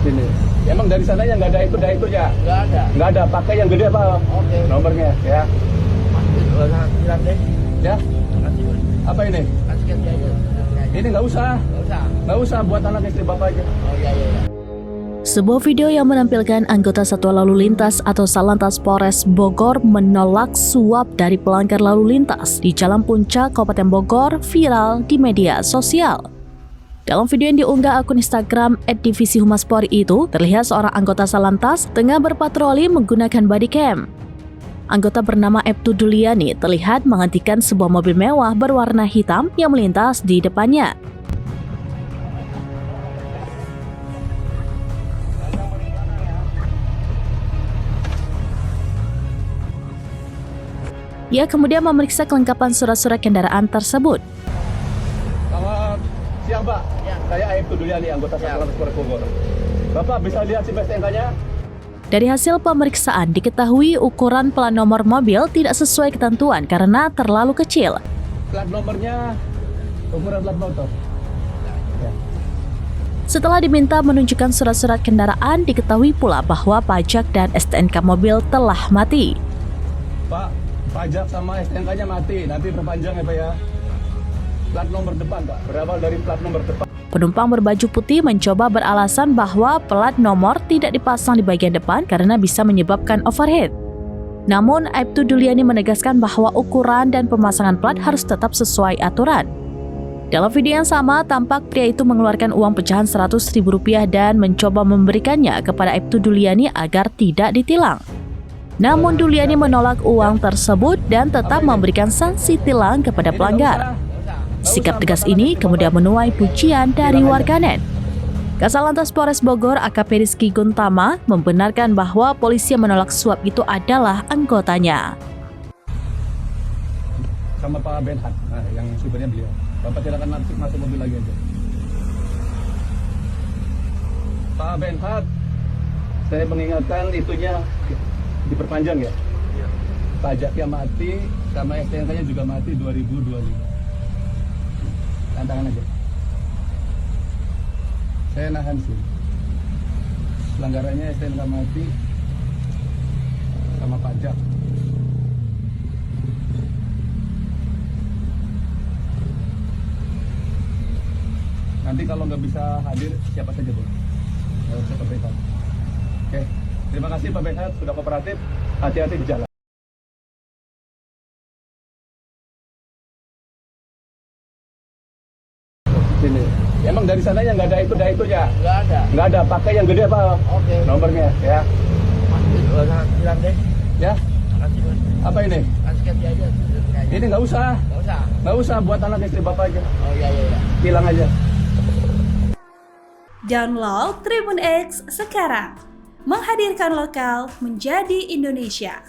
Sini. Emang dari sananya nggak ada itunya? Nggak ada. Nggak ada. Pakai yang gede apa? Oke. Nomornya ya. Bilang deh. Ya. Apa ini? Kasih aja. Ini nggak usah. Nggak usah buat anak istri bapak aja. Oh iya. Sebuah video yang menampilkan anggota Satuan Lalu Lintas atau Satlantas Polres Bogor menolak suap dari pelanggar lalu lintas di Jalan Puncak, Kabupaten Bogor viral di media sosial. Dalam video yang diunggah akun Instagram @divisi_humas_polri itu, terlihat seorang anggota Satlantas tengah berpatroli menggunakan bodycam. Anggota bernama Aibtu Duliani terlihat menghentikan sebuah mobil mewah berwarna hitam yang melintas di depannya. Ia kemudian memeriksa kelengkapan surat-surat kendaraan tersebut. Selamat siang, Pak. Ya. Saya Aibtu Duliani, anggota Satlantas Polres Bogor. Bapak bisa lihat SIM STNK-nya? Dari hasil pemeriksaan diketahui ukuran plat nomor mobil tidak sesuai ketentuan karena terlalu kecil. Plat nomornya ukuran plat motor. Ya. Setelah diminta menunjukkan surat-surat kendaraan, diketahui pula bahwa pajak dan STNK mobil telah mati. Pak, pajak sama STNK-nya mati. Nanti perpanjang ya, Pak ya. Plat nomor depan, Pak. Berawal dari plat nomor depan. Penumpang berbaju putih mencoba beralasan bahwa plat nomor tidak dipasang di bagian depan karena bisa menyebabkan overheat. Namun, Aibtu Duliani menegaskan bahwa ukuran dan pemasangan plat harus tetap sesuai aturan. Dalam video yang sama, tampak pria itu mengeluarkan uang pecahan Rp100.000 dan mencoba memberikannya kepada Aibtu Duliani agar tidak ditilang. Namun Duliani menolak uang tersebut dan tetap memberikan sanksi tilang kepada pelanggar. Sikap tegas ini kemudian menuai pujian dari warganet. Kasatlantas Polres Bogor AKP Rizky Guntama membenarkan bahwa polisi yang menolak suap itu adalah anggotanya. Sama Pak Benhat, nah, yang supirnya beliau. Bapak silakan masuk mobil lagi aja. Pak Benhat, saya mengingatkan itunya diperpanjang ya. Pajaknya mati, sama STNK-nya juga mati 2025. Tantangan aja. Saya nahan sih. Pelanggarannya STNK mati sama pajak. Nanti kalau nggak bisa hadir, siapa saja boleh. Nggak usah Pak Benhat. Oke, terima kasih Pak Benhat sudah kooperatif. Hati-hati di jalan. Sini. Emang dari sananya nggak ada itunya? Nggak ada. Nggak ada. Pakai yang gede apa? Oke. Nomornya ya. Bilang deh. Ya. Apa ini? Kasih aja. Ini nggak usah. Nggak usah buat anak istri bapak aja. Oh iya. Hilang aja. Download Tribun X sekarang, menghadirkan lokal menjadi Indonesia.